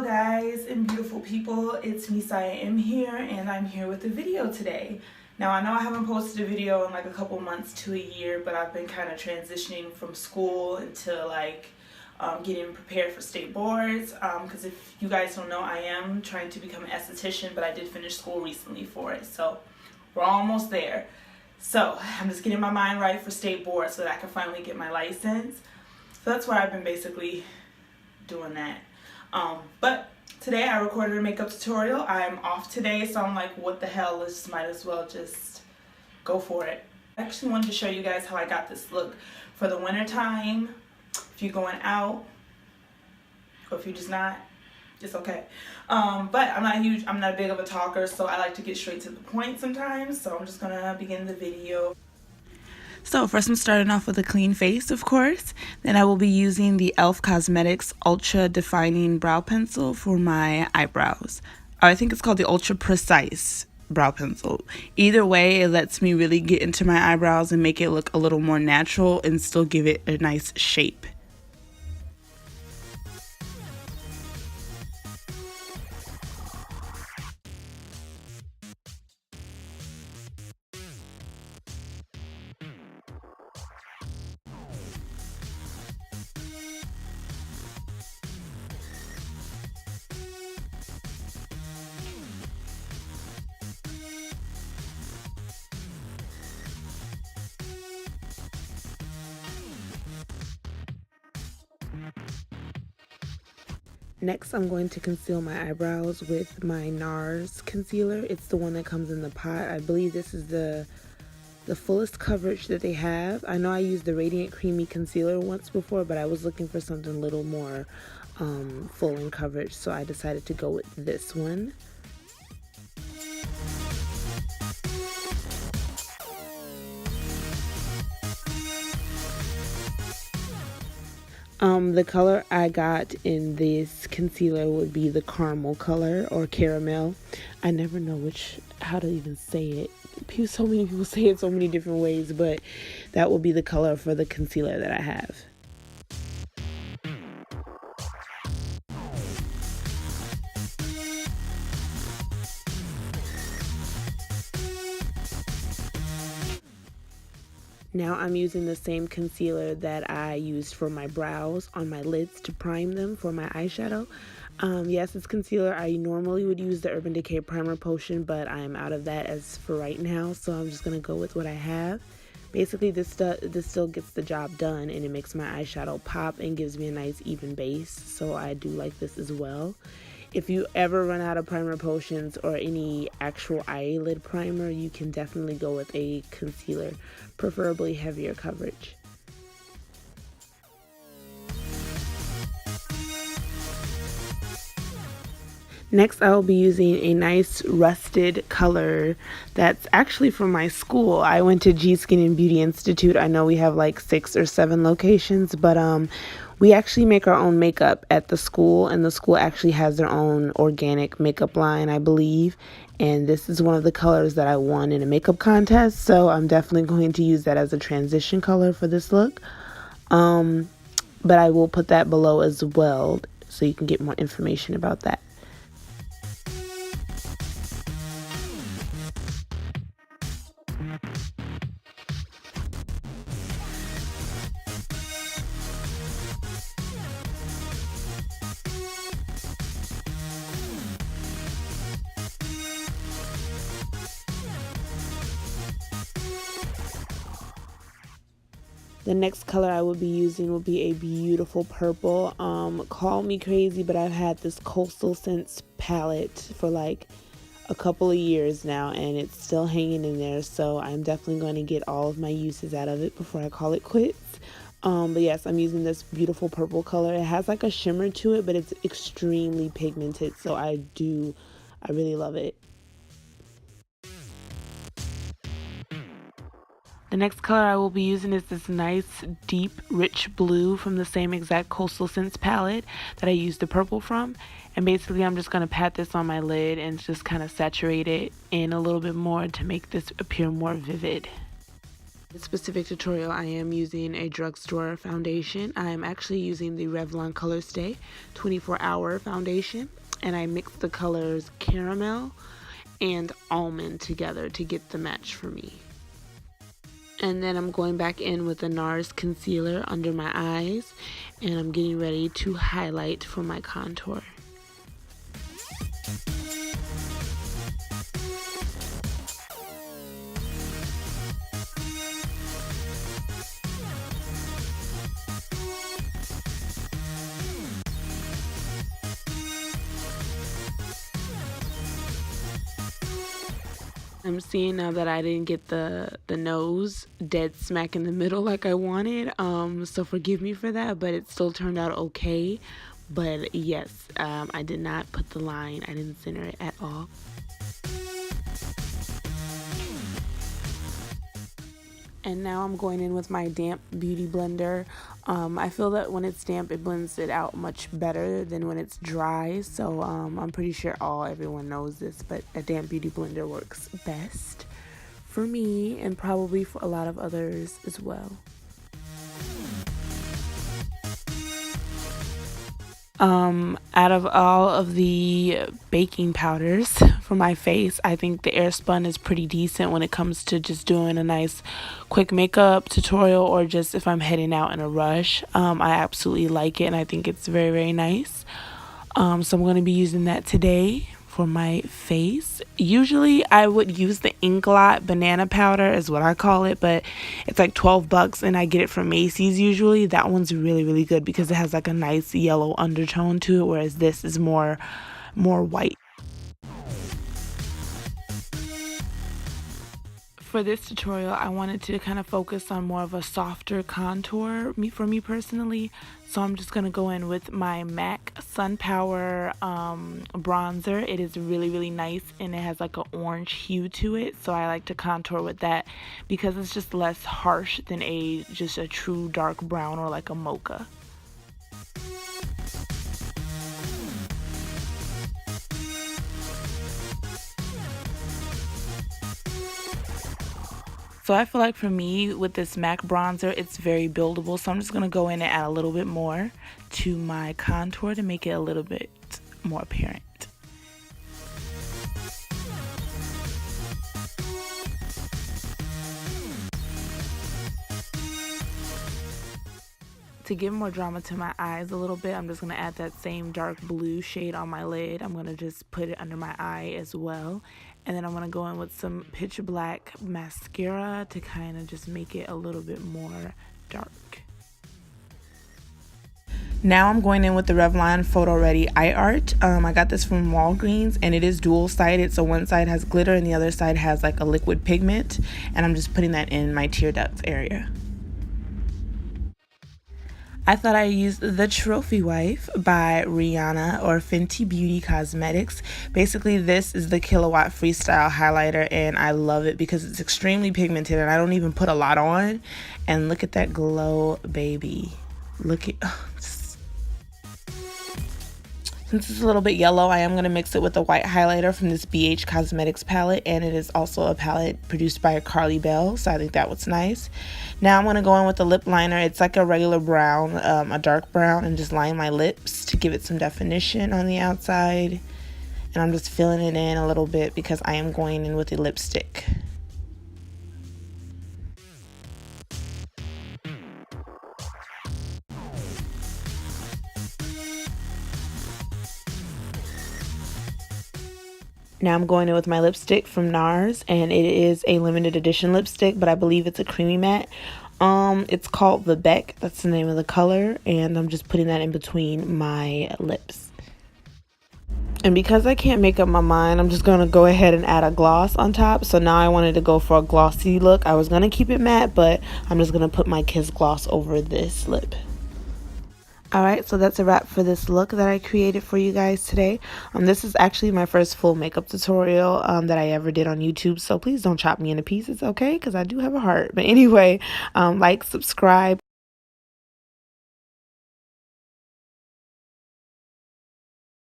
guys and beautiful people, it's me Saya M here, and I'm here with a video today. Now I know I haven't posted a video in like a couple months to a year, but I've been kind of transitioning from school into like getting prepared for state boards, because if you guys don't know, I am trying to become an esthetician, but I did finish school recently for it, so we're almost there. So I'm just getting my mind right for state board so that I can finally get my license. So that's why I've been basically doing that. But today I recorded a makeup tutorial. I'm off today, so I'm like, what the hell, let's might as well just go for it. I actually wanted to show you guys how I got this look for the winter time. If you're going out, or if you're just not, it's okay. But I'm not big of a talker, so I like to get straight to the point sometimes. So I'm just gonna begin the video. So first I'm starting off with a clean face, of course. Then I will be using the e.l.f. Cosmetics Ultra Defining Brow Pencil for my eyebrows. I think it's called the Ultra Precise Brow Pencil. Either way, it lets me really get into my eyebrows and make it look a little more natural and still give it a nice shape. Next, I'm going to conceal my eyebrows with my NARS concealer. It's the one that comes in the pot. I believe this is the fullest coverage that they have. I know I used the Radiant Creamy Concealer once before, but I was looking for something a little more full in coverage, so I decided to go with this one. The color I got in this concealer would be the caramel color or caramel. I never know how to even say it. So many people say it so many different ways, but that will be the color for the concealer that I have. Now I'm using the same concealer that I used for my brows on my lids to prime them for my eyeshadow. Yes, it's concealer. I normally would use the Urban Decay Primer Potion, but I'm out of that as for right now, so I'm just going to go with what I have. Basically, this still gets the job done, and it makes my eyeshadow pop and gives me a nice even base, so I do like this as well. If you ever run out of primer potions or any actual eyelid primer, you can definitely go with a concealer, preferably heavier coverage. Next, I will be using a nice rusted color that's actually from my school. I went to G Skin and Beauty Institute. I know we have like 6 or 7 locations, but we actually make our own makeup at the school, and the school actually has their own organic makeup line, I believe. And this is one of the colors that I won in a makeup contest, so I'm definitely going to use that as a transition color for this look. But I will put that below as well, so you can get more information about that. The next color I will be using will be a beautiful purple. Call me crazy, but I've had this Coastal Scents palette for like a couple of years now, and it's still hanging in there, so I'm definitely going to get all of my uses out of it before I call it quits. But yes, I'm using this beautiful purple color. It has like a shimmer to it, but it's extremely pigmented, so I really love it. The next color I will be using is this nice deep rich blue from the same exact Coastal Scents palette that I used the purple from. And basically I'm just going to pat this on my lid and just kind of saturate it in a little bit more to make this appear more vivid. This specific tutorial, I am using a drugstore foundation. I am actually using the Revlon Colorstay 24-hour foundation, and I mixed the colors caramel and almond together to get the match for me. And then I'm going back in with the NARS concealer under my eyes, and I'm getting ready to highlight for my contour. I'm seeing now that I didn't get the nose dead smack in the middle like I wanted, so forgive me for that, but it still turned out okay. But yes, I did not put the line, I didn't center it at all. And now I'm going in with my damp beauty blender. I feel that when it's damp, it blends it out much better than when it's dry. So I'm pretty sure everyone knows this, but a damp beauty blender works best for me and probably for a lot of others as well. Out of all of the baking powders for my face, I think the Airspun is pretty decent when it comes to just doing a nice quick makeup tutorial, or just if I'm heading out in a rush. I absolutely like it, and I think it's very, very nice. So I'm going to be using that today for my face. Usually I would use the Inklot banana powder is what I call it, but it's like $12 and I get it from Macy's usually. That one's really, really good because it has like a nice yellow undertone to it, whereas this is more white. For this tutorial, I wanted to kind of focus on more of a softer contour for me personally. So I'm just going to go in with my MAC Sun Power bronzer. It is really, really nice, and it has like an orange hue to it. So I like to contour with that because it's just less harsh than just a true dark brown or like a mocha. So I feel like for me with this MAC bronzer, it's very buildable. So I'm just going to go in and add a little bit more to my contour to make it a little bit more apparent. To give more drama to my eyes a little bit, I'm just going to add that same dark blue shade on my lid. I'm going to just put it under my eye as well. And then I'm going to go in with some pitch black mascara to kind of just make it a little bit more dark. Now I'm going in with the Revlon Photo Ready Eye Art. I got this from Walgreens, and it is dual-sided. So one side has glitter and the other side has like a liquid pigment. And I'm just putting that in my tear ducts area. I thought I used the Trophy Wife by Rihanna or Fenty Beauty Cosmetics. Basically, this is the Killawatt Freestyle highlighter, and I love it because it's extremely pigmented, and I don't even put a lot on. And look at that glow, baby. Look at... Since it's a little bit yellow, I am going to mix it with a white highlighter from this BH Cosmetics palette, and it is also a palette produced by Carlibel, so I think that was nice. Now I'm going to go in with the lip liner. It's like a regular brown, a dark brown, and just line my lips to give it some definition on the outside. And I'm just filling it in a little bit because I am going in with a lipstick. Now I'm going in with my lipstick from NARS, and it is a limited edition lipstick, but I believe it's a creamy matte. It's called the Beck, that's the name of the color, and I'm just putting that in between my lips. And because I can't make up my mind, I'm just going to go ahead and add a gloss on top. So now I wanted to go for a glossy look. I was going to keep it matte, but I'm just going to put my Kiss Gloss over this lip. Alright, so that's a wrap for this look that I created for you guys today. This is actually my first full makeup tutorial that I ever did on YouTube, so please don't chop me into pieces, okay? Because I do have a heart. But anyway, like, subscribe.